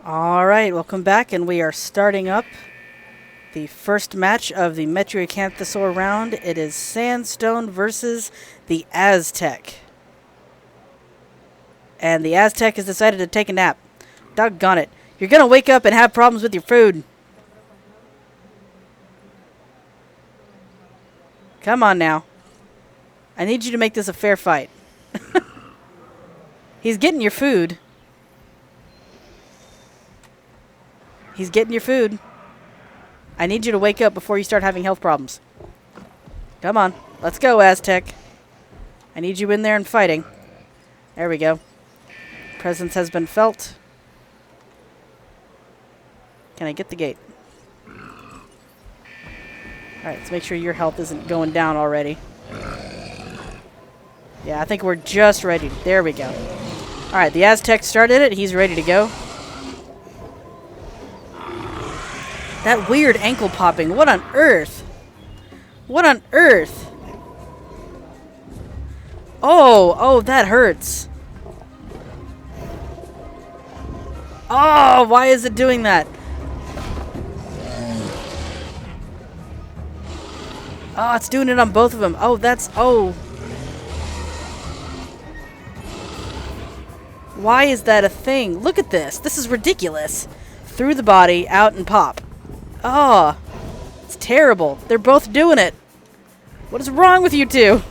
Alright, welcome back, and we are starting up the first match of the Metriacanthosaur round. It is Sandstone versus the Aztec. And the Aztec has decided to take a nap. Doggone it. You're gonna wake up and have problems with your food. Come on now. I need you to make this a fair fight. He's getting your food. He's getting your food. I need you to wake up before you start having health problems. Come on. Let's go, Aztec. I need you in there and fighting. There we go. Presence has been felt. Can I get the gate? Alright, let's make sure your health isn't going down already. Yeah, I think we're just ready. There we go. Alright, the Aztec started it. He's ready to go. That weird ankle popping. What on earth? What on earth? Oh, that hurts. Oh, why is it doing that? Oh, it's doing it on both of them. Oh, that's... Oh. Why is that a thing? Look at this. This is ridiculous. Through the body, out and pop. Oh, it's terrible. They're both doing it. What is wrong with you two?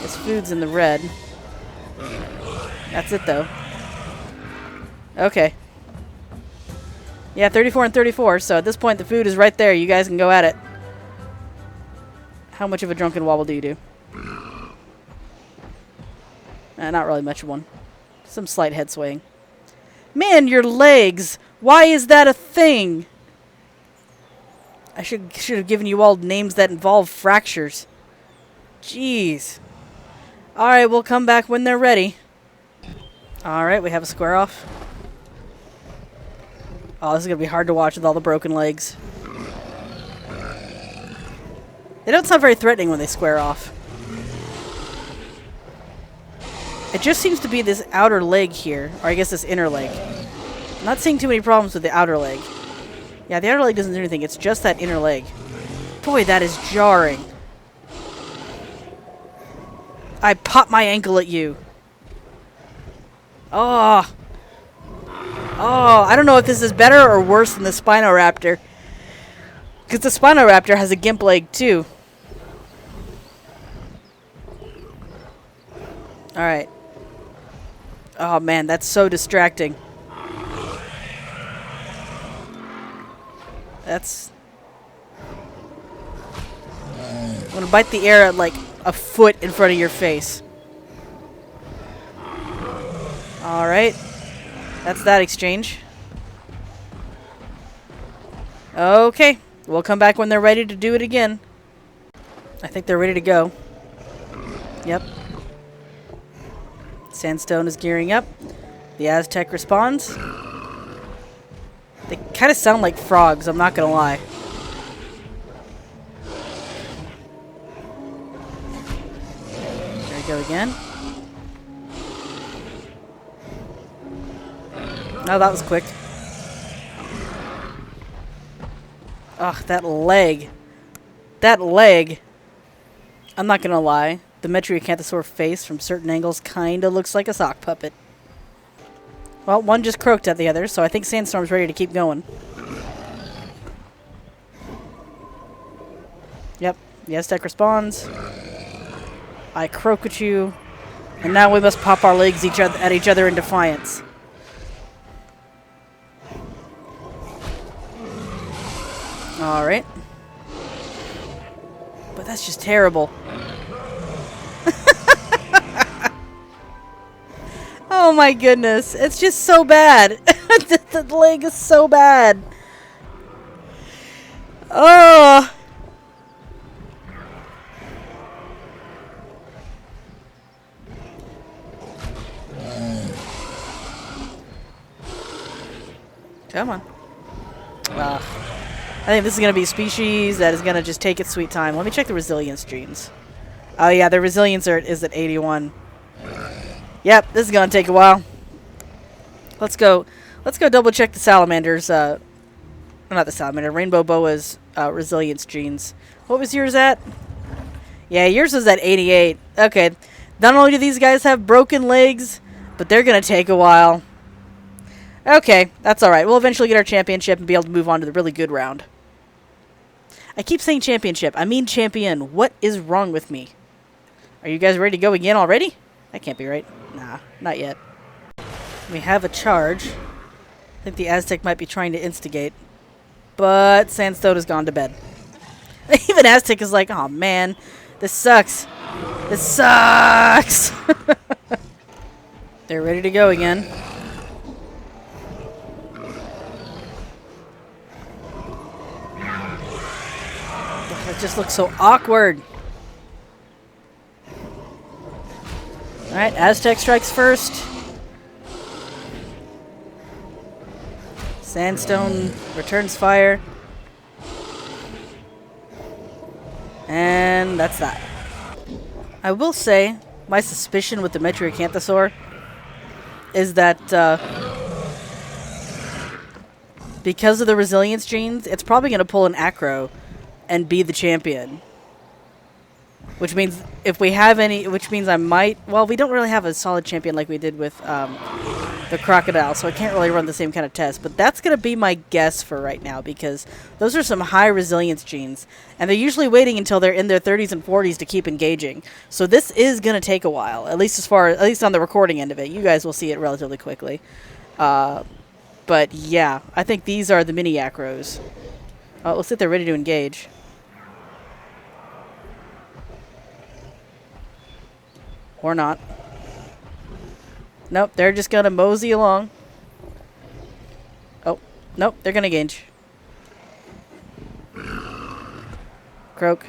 This food's in the red. That's it, though. Okay. Yeah, 34 and 34, so at this point the food is right there. You guys can go at it. How much of a drunken wobble do you do? Not really much of one. Some slight head swaying. Man, your legs! Why is that a thing? I should have given you all names that involve fractures. Jeez. Alright, we'll come back when they're ready. Alright, we have a square off. Oh, this is going to be hard to watch with all the broken legs. They don't sound very threatening when they square off. It just seems to be this outer leg here. Or I guess this inner leg. I'm not seeing too many problems with the outer leg. Yeah, the outer leg doesn't do anything. It's just that inner leg. Boy, that is jarring. I popped my ankle at you. Oh. Oh, I don't know if this is better or worse than the Spinoraptor. Because the Spinoraptor has a gimp leg too. Alright. Oh man, that's so distracting. That's... I'm gonna bite the air at like a foot in front of your face. Alright. That's that exchange. Okay. We'll come back when they're ready to do it again. I think they're ready to go. Yep. Sandstone is gearing up. The Aztec responds. They kind of sound like frogs, I'm not gonna lie. There we go again. Oh, that was quick. Ugh, that leg. That leg. I'm not gonna lie. The Metriacanthosaur face from certain angles kinda looks like a sock puppet. Well, one just croaked at the other, so I think Sandstorm's ready to keep going. Yep, the Aztec responds. I croak at you, and now we must pop our legs at each other in defiance. Alright. But that's just terrible. Oh my goodness. It's just so bad. The leg is so bad. Oh. Come on. I think this is going to be a species that is going to just take its sweet time. Let me check the resilience genes. Oh yeah, the resilience is at 81. Yep, this is going to take a while. Let's go double check the salamanders. Not the salamander. Rainbow boa's resilience genes. What was yours at? Yeah, yours was at 88. Okay. Not only do these guys have broken legs, but they're gonna take a while. Okay, that's alright. We'll eventually get our championship and be able to move on to the really good round. I keep saying championship. I mean champion. What is wrong with me? Are you guys ready to go again already? That can't be right. Nah, not yet. We have a charge. I think the Aztec might be trying to instigate. But Sandstone has gone to bed. Even Aztec is like, oh man, this sucks. This sucks! They're ready to go again. It just looks so awkward. Alright, Aztec strikes first. Sandstone returns fire. And that's that. I will say, my suspicion with the Metriacanthosaur is that because of the resilience genes, it's probably going to pull an Acro and be the champion. Which means if we have any, which means I might, well, we don't really have a solid champion like we did with the crocodile, so I can't really run the same kind of test. But that's going to be my guess for right now, because those are some high resilience genes, and they're usually waiting until they're in their 30s and 40s to keep engaging. So this is going to take a while, at least on the recording end of it. You guys will see it relatively quickly. But yeah, I think these are the mini acros. Looks like they're ready to engage. Or not. Nope, they're just gonna mosey along. Oh, nope, they're gonna engage. Croak.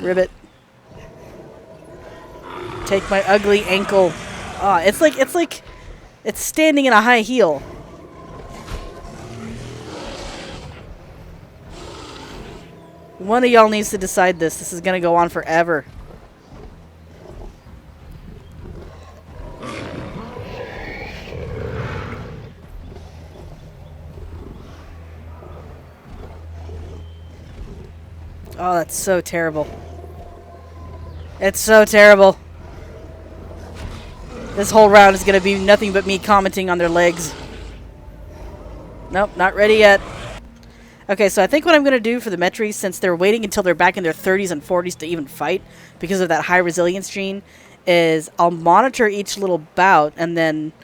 Ribbit. Take my ugly ankle. Ah, it's like it's standing in a high heel. One of y'all needs to decide this. This is gonna go on forever. Oh, that's so terrible. It's so terrible. This whole round is going to be nothing but me commenting on their legs. Nope, not ready yet. Okay, so I think what I'm going to do for the Metries, since they're waiting until they're back in their 30s and 40s to even fight, because of that high resilience gene, is I'll monitor each little bout, and then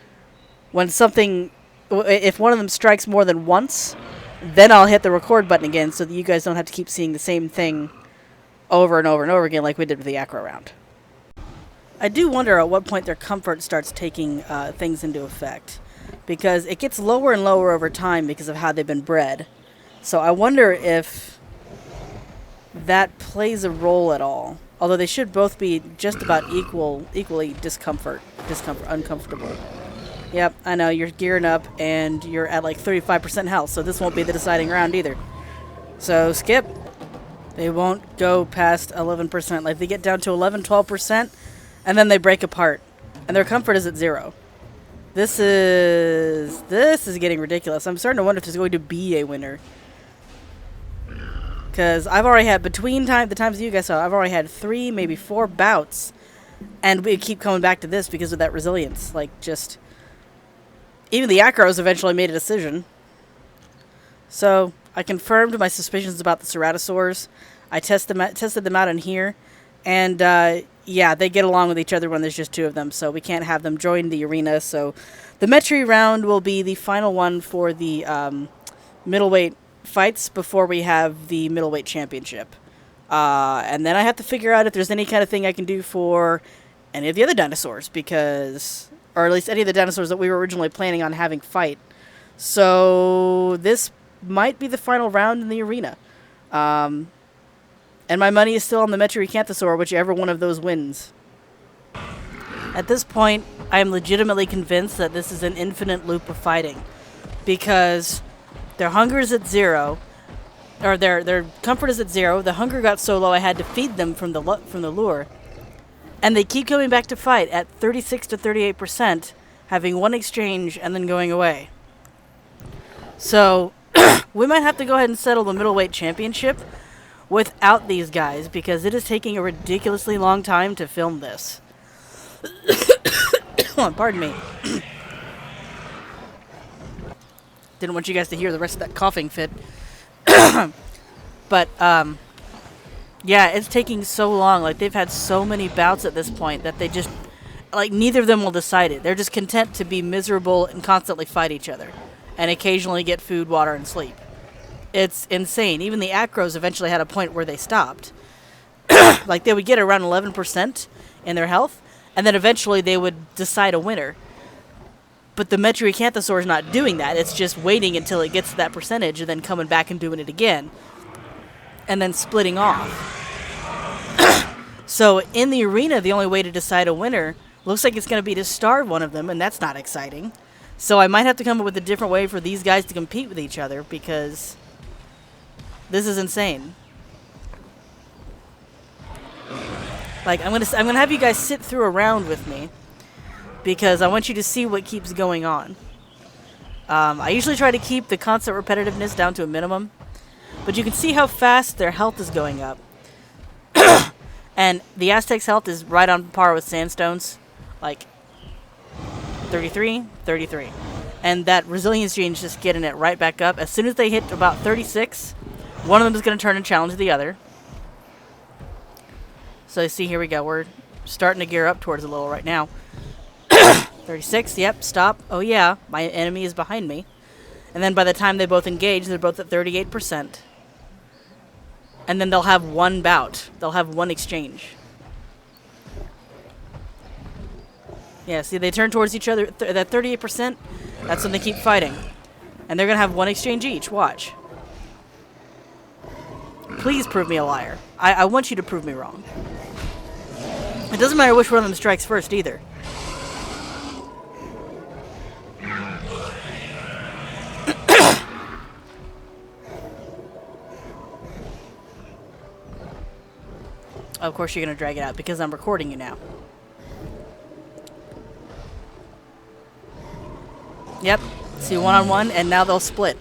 when something, if one of them strikes more than once, then I'll hit the record button again so that you guys don't have to keep seeing the same thing over and over and over again like we did with the Acro round. I do wonder at what point their comfort starts taking things into effect, because it gets lower and lower over time because of how they've been bred. So I wonder if that plays a role at all. Although they should both be just about equally uncomfortable. Yep, I know, you're gearing up, and you're at like 35% health, so this won't be the deciding round either. So, skip. They won't go past 11%. Like, they get down to 11, 12%, and then they break apart. And their comfort is at 0. This is getting ridiculous. I'm starting to wonder if there's going to be a winner. Because I've already had, between the times you guys saw, I've already had 3, maybe 4 bouts, and we keep coming back to this because of that resilience. Like, just... Even the Acros eventually made a decision. So, I confirmed my suspicions about the Ceratosaurs. I tested them out in here. And, yeah, they get along with each other when there's just 2 of them. So, we can't have them join the arena. So, the Metri round will be the final one for the middleweight fights before we have the middleweight championship. And then I have to figure out if there's any kind of thing I can do for any of the other dinosaurs. Because... or at least any of the dinosaurs that we were originally planning on having fight. So this might be the final round in the arena. And my money is still on the Metriacanthosaur, whichever one of those wins. At this point, I am legitimately convinced that this is an infinite loop of fighting. Because their hunger is at 0, or their comfort is at 0. The hunger got so low I had to feed them from the lure. And they keep coming back to fight at 36 to 38%, having one exchange, and then going away. So, we might have to go ahead and settle the middleweight championship without these guys, because it is taking a ridiculously long time to film this. Pardon me. Didn't want you guys to hear the rest of that coughing fit. But, yeah, it's taking so long. Like, they've had so many bouts at this point that they just, like, neither of them will decide it. They're just content to be miserable and constantly fight each other. And occasionally get food, water, and sleep. It's insane. Even the acros eventually had a point where they stopped. Like, they would get around 11% in their health, and then eventually they would decide a winner. But the Metriacanthosaur is not doing that. It's just waiting until it gets to that percentage and then coming back and doing it again. And then splitting off. So, in the arena, the only way to decide a winner looks like it's going to be to starve one of them, and that's not exciting. So I might have to come up with a different way for these guys to compete with each other, because this is insane. Like, I'm gonna have you guys sit through a round with me, because I want you to see what keeps going on. I usually try to keep the constant repetitiveness down to a minimum, but you can see how fast their health is going up. And the Aztec's health is right on par with Sandstone's, like 33, 33. And that resilience gene is just getting it right back up. As soon as they hit about 36, one of them is going to turn and challenge the other. So you see, here we go. We're starting to gear up towards a little right now. 36, yep, stop. Oh yeah, my enemy is behind me. And then by the time they both engage, they're both at 38%. And then they'll have one bout. They'll have one exchange. Yeah, see, they turn towards each other. That 38%, that's when they keep fighting. And they're going to have one exchange each. Watch. Please prove me a liar. I want you to prove me wrong. It doesn't matter which one of them strikes first, either. Of course, you're going to drag it out because I'm recording you now. Yep. See, one-on-one, and now they'll split.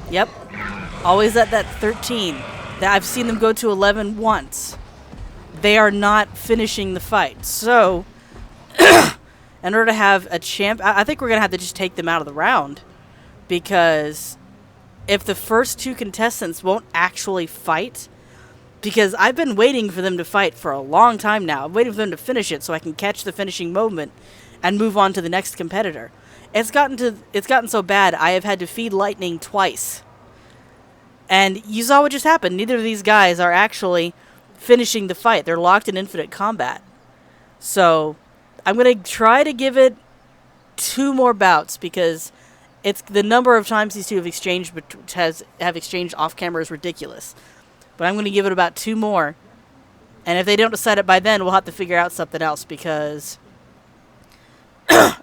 Yep. Always at that 13. I've seen them go to 11 once. They are not finishing the fight. So, in order to have a champ, I think we're going to have to just take them out of the round. Because if the first two contestants won't actually fight, because I've been waiting for them to fight for a long time now. I'm waiting for them to finish it so I can catch the finishing moment and move on to the next competitor. It's gotten so bad I have had to feed lightning twice. And you saw what just happened. Neither of these guys are actually finishing the fight. They're locked in infinite combat. So I'm going to try to give it 2 more bouts, because it's the number of times these two have exchanged off camera is ridiculous. But I'm going to give it about 2 more. And if they don't decide it by then, we'll have to figure out something else, because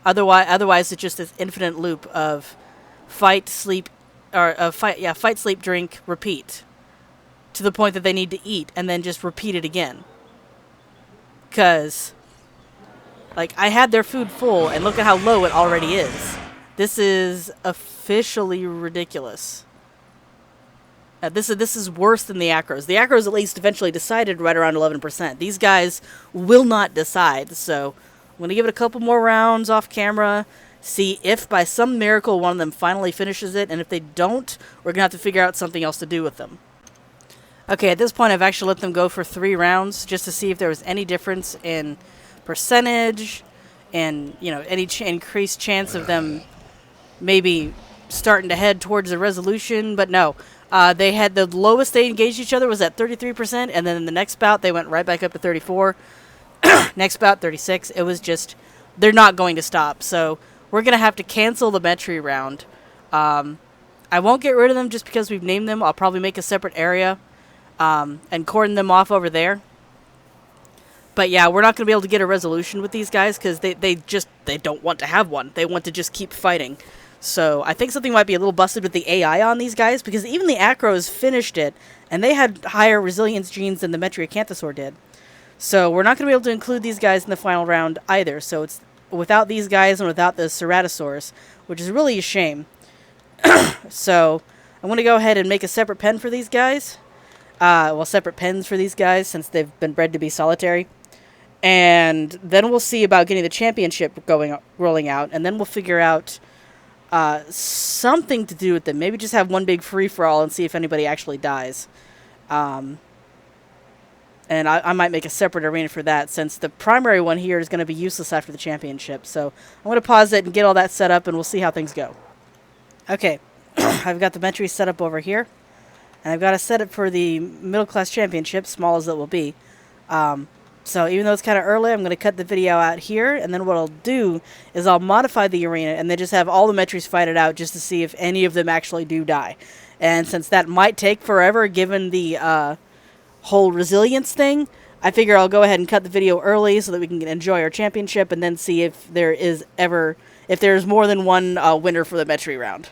otherwise it's just this infinite loop of fight, sleep, fight, sleep, drink, repeat, to the point that they need to eat, and then just repeat it again. Because, like, I had their food full, and look at how low it already is. This is officially ridiculous. This is worse than the acros. The acros at least eventually decided right around 11%. These guys will not decide, so I'm going to give it a couple more rounds off camera, see if by some miracle one of them finally finishes it, and if they don't, we're going to have to figure out something else to do with them. Okay, at this point I've actually let them go for 3 rounds, just to see if there was any difference in percentage, and, you know, any increased chance of them maybe starting to head towards a resolution, but no. They had the lowest they engaged each other was at 33%, and then in the next bout they went right back up to 34. Next bout, 36. It was just, they're not going to stop. So we're going to have to cancel the Metri round. I won't get rid of them just because we've named them. I'll probably make a separate area and cordon them off over there. But yeah, we're not going to be able to get a resolution with these guys because they don't want to have one. They want to just keep fighting. So I think something might be a little busted with the AI on these guys, because even the acros finished it, and they had higher resilience genes than the Metriacanthosaur did. So we're not going to be able to include these guys in the final round either. So it's without these guys and without the Ceratosaurus, which is really a shame. So I'm going to go ahead and make a separate pen for these guys. Well, separate pens for these guys since they've been bred to be solitary. And then we'll see about getting the championship rolling out, and then we'll figure out something to do with them. Maybe just have one big free-for-all and see if anybody actually dies. And I might make a separate arena for that, since the primary one here is going to be useless after the championship. So I'm going to pause it and get all that set up, and we'll see how things go. Okay, I've got the Metry set up over here. And I've got to set it for the middle class championship, small as it will be. So even though it's kind of early, I'm going to cut the video out here. And then what I'll do is I'll modify the arena and then just have all the Metrys fight it out just to see if any of them actually do die. And since that might take forever given the whole resilience thing, I figure I'll go ahead and cut the video early so that we can enjoy our championship and then see if there's more than one winner for the Metry round.